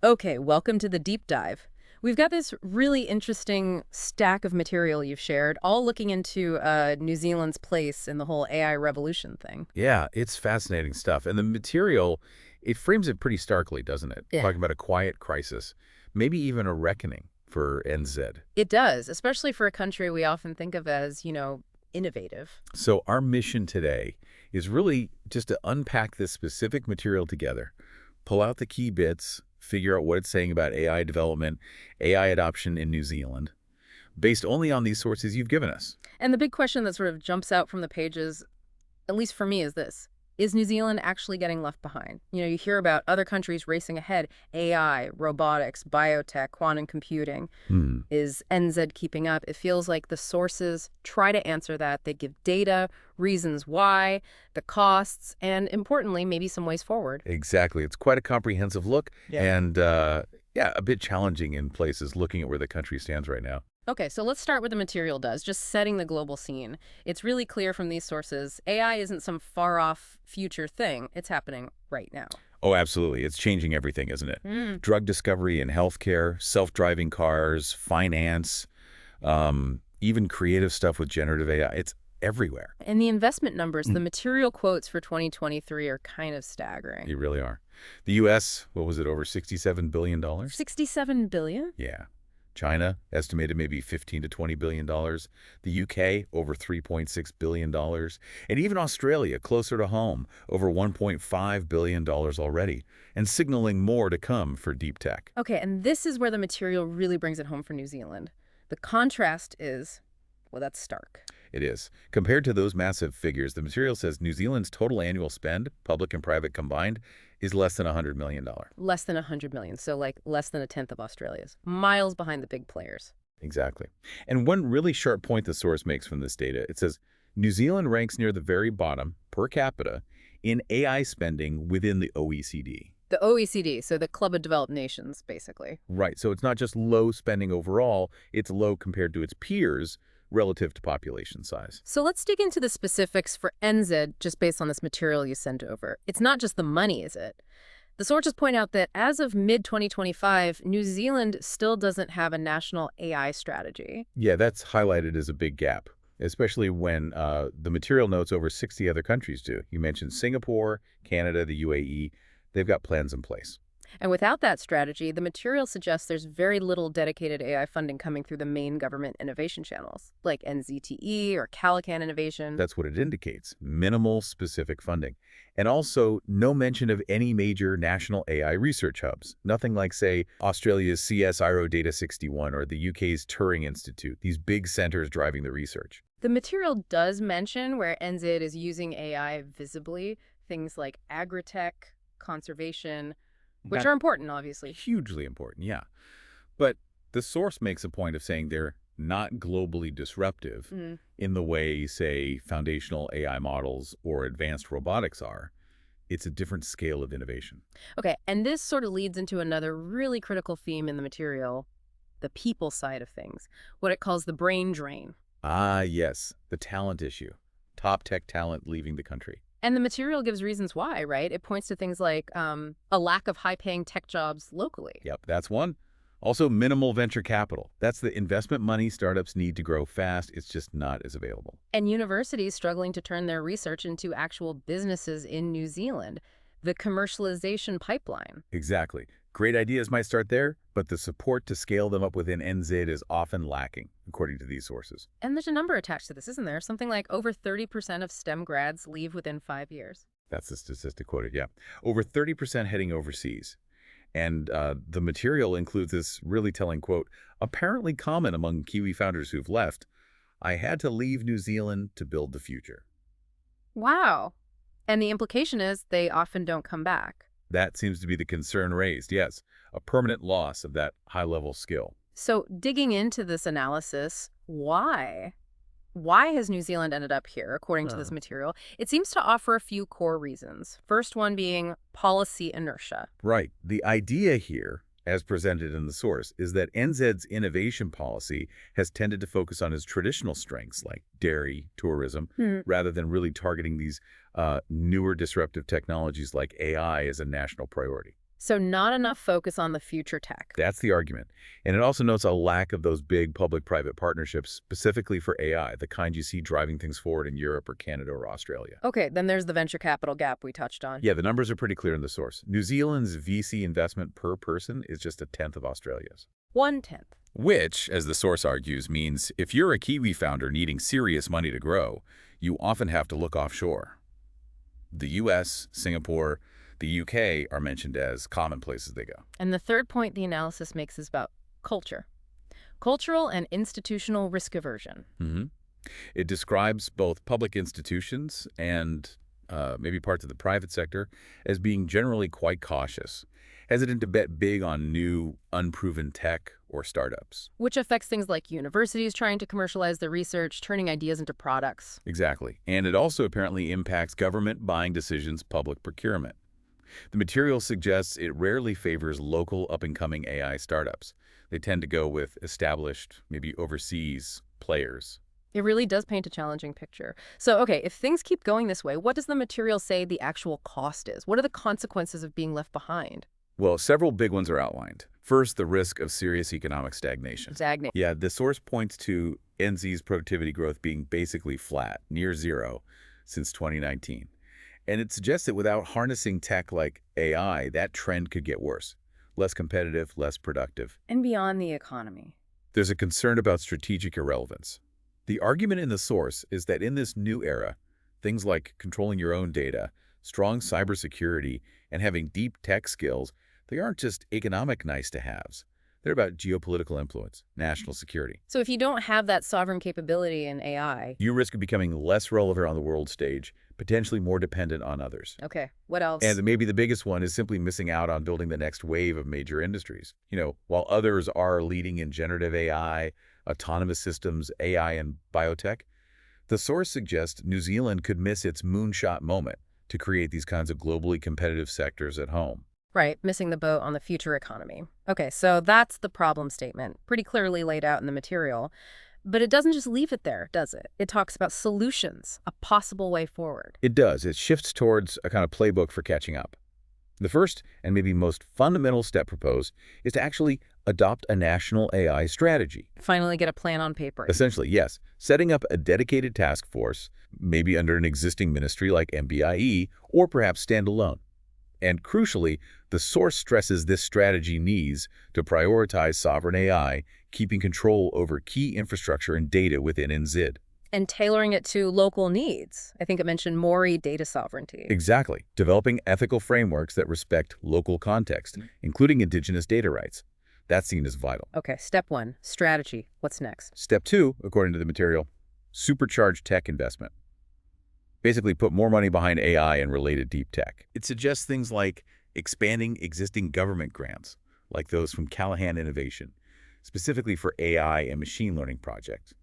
Okay, welcome to the deep dive. We've got this really interesting stack of material you've shared, all looking into New Zealand's place in the whole AI revolution thing. Yeah, it's fascinating stuff. And the material, it frames it pretty starkly, doesn't it? Yeah. Talking about a quiet crisis, maybe even a reckoning for NZ. It does, especially for a country we often think of as, innovative. So our mission today is really just to unpack this specific material together, pull out the key bits, figure out what it's saying about AI development, AI adoption in New Zealand, based only on these sources you've given us. And the big question that sort of jumps out from the pages, at least for me, is this. Is New Zealand actually getting left behind? You hear about other countries racing ahead, AI, robotics, biotech, quantum computing. Hmm. Is NZ keeping up? It feels like the sources try to answer that. They give data, reasons why, the costs, and importantly, maybe some ways forward. Exactly. It's quite a comprehensive look Yeah. and, yeah, a bit challenging in places looking at where the country stands right now. Okay, so let's start with the material does, just setting the global scene. It's really clear from these sources, AI isn't some far-off future thing. It's happening right now. Oh, absolutely. It's changing everything, isn't it? Mm. Drug discovery and healthcare, self-driving cars, finance, even creative stuff with generative AI. It's everywhere. And the investment numbers, the Mm. material quotes for 2023 are kind of staggering. You really are. The U.S., what was it, over $67 billion? 67 billion? Yeah. China, estimated maybe $15 to $20 billion. The UK, over $3.6 billion. And even Australia, closer to home, over $1.5 billion already, and signaling more to come for deep tech. Okay, and this is where the material really brings it home for New Zealand. The contrast is, well, that's stark. It is. Compared to those massive figures, the material says New Zealand's total annual spend, public and private combined, is less than $100 million. Less than 100 million, so like less than a tenth of Australia's. Miles behind the big players. Exactly. And one really sharp point the source makes from this data, it says New Zealand ranks near the very bottom, per capita, in AI spending within the OECD. The OECD, so the Club of Developed Nations, basically. Right, so it's not just low spending overall, it's low compared to its peers relative to population size. So let's dig into the specifics for NZ just based on this material you sent over. It's not just the money, is it? The sources point out that as of mid-2025, New Zealand still doesn't have a national AI strategy. Yeah, that's highlighted as a big gap, especially when the material notes over 60 other countries do. You mentioned Singapore, Canada, the UAE. They've got plans in place. And without that strategy, the material suggests there's very little dedicated AI funding coming through the main government innovation channels, like NZTE or Calican Innovation. That's what it indicates, minimal specific funding. And also no mention of any major national AI research hubs. Nothing like, say, Australia's CSIRO Data 61 or the UK's Turing Institute, these big centers driving the research. The material does mention where NZ is using AI visibly, things like agritech, conservation, which are important, obviously. Hugely important, yeah. But the source makes a point of saying they're not globally disruptive in the way, say, foundational AI models or advanced robotics are. It's a different scale of innovation. Okay, and this sort of leads into another really critical theme in the material, the people side of things, what it calls the brain drain. Ah, yes, the talent issue. Top tech talent leaving the country. And the material gives reasons why, right? It points to things like a lack of high-paying tech jobs locally. Yep, that's one. Also, minimal venture capital. That's the investment money startups need to grow fast. It's just not as available. And universities struggling to turn their research into actual businesses in New Zealand. The commercialization pipeline. Exactly. Great ideas might start there, but the support to scale them up within NZ is often lacking, according to these sources. And there's a number attached to this, isn't there? Something like over 30% of STEM grads leave within 5 years. That's the statistic quoted, yeah. Over 30% heading overseas. And the material includes this really telling quote, apparently common among Kiwi founders who've left, I had to leave New Zealand to build the future. Wow. And the implication is they often don't come back. That seems to be the concern raised, yes. A permanent loss of that high-level skill. So digging into this analysis, why? Why has New Zealand ended up here, according to this material? It seems to offer a few core reasons. First one being policy inertia. Right. The idea here, as presented in the source, is that NZ's innovation policy has tended to focus on its traditional strengths like dairy, tourism, rather than really targeting these newer disruptive technologies like AI as a national priority. So not enough focus on the future tech. That's the argument. And it also notes a lack of those big public-private partnerships specifically for AI, the kind you see driving things forward in Europe or Canada or Australia. Okay, then there's the venture capital gap we touched on. Yeah, the numbers are pretty clear in the source. New Zealand's VC investment per person is just a tenth of Australia's. 1/10. Which, as the source argues, means if you're a Kiwi founder needing serious money to grow, you often have to look offshore. The US, Singapore, the UK are mentioned as common places they go. And the third point the analysis makes is about culture. Cultural and institutional risk aversion. hmm It describes both public institutions and maybe parts of the private sector as being generally quite cautious, hesitant to bet big on new, unproven tech or startups. Which affects things like universities trying to commercialize their research, turning ideas into products. Exactly. And it also apparently impacts government buying decisions, public procurement. The material suggests it rarely favors local up-and-coming AI startups. They tend to go with established, maybe overseas players. It really does paint a challenging picture. So, okay, if things keep going this way, what does the material say the actual cost is? What are the consequences of being left behind? Well, several big ones are outlined. First, the risk of serious economic stagnation. Stagnate. Yeah, the source points to NZ's productivity growth being basically flat, near zero, since 2019. And it suggests that without harnessing tech like AI, that trend could get worse. Less competitive, less productive. And beyond the economy. There's a concern about strategic irrelevance. The argument in the source is that in this new era, things like controlling your own data, strong cybersecurity, and having deep tech skills, they aren't just economic nice-to-haves. They're about geopolitical influence, national security. So if you don't have that sovereign capability in AI, You risk becoming less relevant on the world stage, potentially more dependent on others. okay, what else? And maybe the biggest one is simply missing out on building the next wave of major industries. While others are leading in generative AI, autonomous systems, AI, and biotech, the source suggests New Zealand could miss its moonshot moment to create these kinds of globally competitive sectors at home. Right, missing the boat on the future economy. Okay, so that's the problem statement, pretty clearly laid out in the material. But it doesn't just leave it there, does it? It talks about solutions, a possible way forward. It does. It shifts towards a kind of playbook for catching up. The first and maybe most fundamental step proposed is to actually adopt a national AI strategy. Finally get a plan on paper. Essentially, yes, setting up a dedicated task force, maybe under an existing ministry like MBIE, or perhaps standalone. And crucially, the source stresses this strategy needs to prioritize sovereign AI, keeping control over key infrastructure and data within NZ. And tailoring it to local needs. I think it mentioned Maori data sovereignty. Exactly. Developing ethical frameworks that respect local context, including indigenous data rights. That's seen as vital. Okay, step 1, strategy. What's next? Step 2, according to the material, supercharge tech investment. Basically, put more money behind AI and related deep tech. It suggests things like expanding existing government grants, like those from Callahan Innovation, specifically for AI and machine learning projects.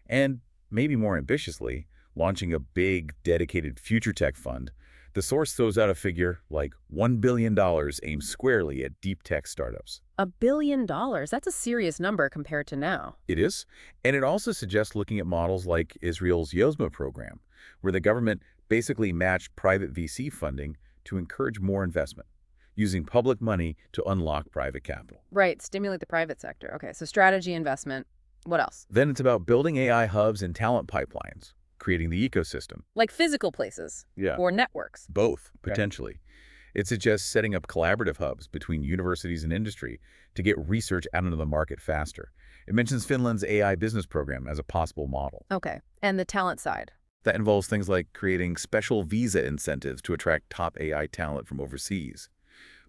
And maybe more ambitiously, launching a big, dedicated future tech fund. The source throws out a figure like $1 billion aimed squarely at deep tech startups. $1 billion. That's a serious number compared to now. It is. And it also suggests looking at models like Israel's Yosma program, where the government basically matched private VC funding to encourage more investment, using public money to unlock private capital. Right, stimulate the private sector. Okay, so strategy, investment. What else? Then it's about building AI hubs and talent pipelines, creating the ecosystem. Like physical places Yeah. or networks. Both, Okay. potentially. It suggests setting up collaborative hubs between universities and industry to get research out into the market faster. It mentions Finland's AI business program as a possible model. Okay, and the talent side. That involves things like creating special visa incentives to attract top AI talent from overseas.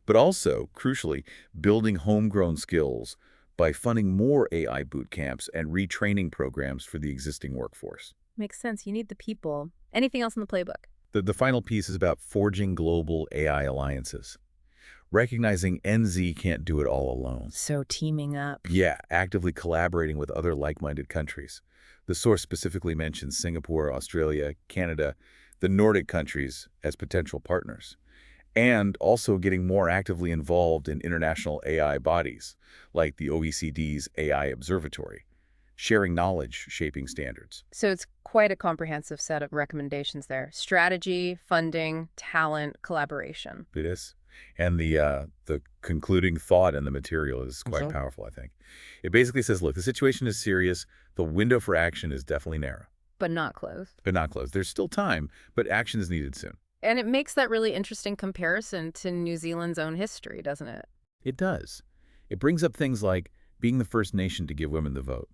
But also, crucially, building homegrown skills by funding more AI boot camps and retraining programs for the existing workforce. Makes sense. You need the people. Anything else in the playbook? The final piece is about forging global AI alliances. Recognizing NZ can't do it all alone. So teaming up. Yeah, actively collaborating with other like-minded countries. The source specifically mentions Singapore, Australia, Canada, the Nordic countries as potential partners. And also getting more actively involved in international AI bodies, like the OECD's AI Observatory, sharing knowledge, shaping standards. So it's quite a comprehensive set of recommendations there. Strategy, funding, talent, collaboration. It is. And the concluding thought in the material is quite So? powerful, I think. It basically says, look, the situation is serious. The window for action is definitely narrow, But not close. but not closed. There's still time, but action is needed soon. And it makes that really interesting comparison to New Zealand's own history, doesn't it? It does. It brings up things like being the first nation to give women the vote,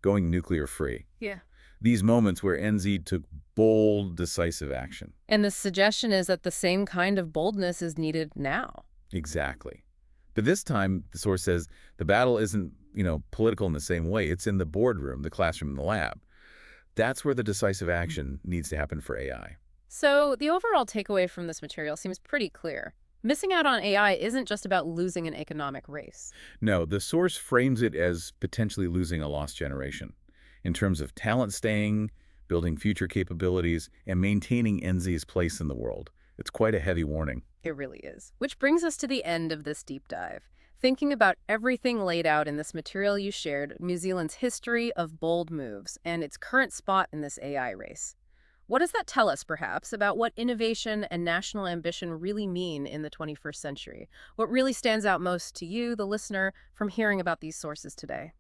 going nuclear free. Yeah. These moments where NZ took bold, decisive action. And the suggestion is that the same kind of boldness is needed now. Exactly. But this time, the source says the battle isn't, political in the same way. It's in the boardroom, the classroom, and the lab. That's where the decisive action needs to happen for AI. So the overall takeaway from this material seems pretty clear. Missing out on AI isn't just about losing an economic race. No, the source frames it as potentially losing a lost generation in terms of talent staying, building future capabilities, and maintaining NZ's place in the world. It's quite a heavy warning. It really is. Which brings us to the end of this deep dive. Thinking about everything laid out in this material you shared, New Zealand's history of bold moves and its current spot in this AI race. What does that tell us, perhaps, about what innovation and national ambition really mean in the 21st century? What really stands out most to you, the listener, from hearing about these sources today?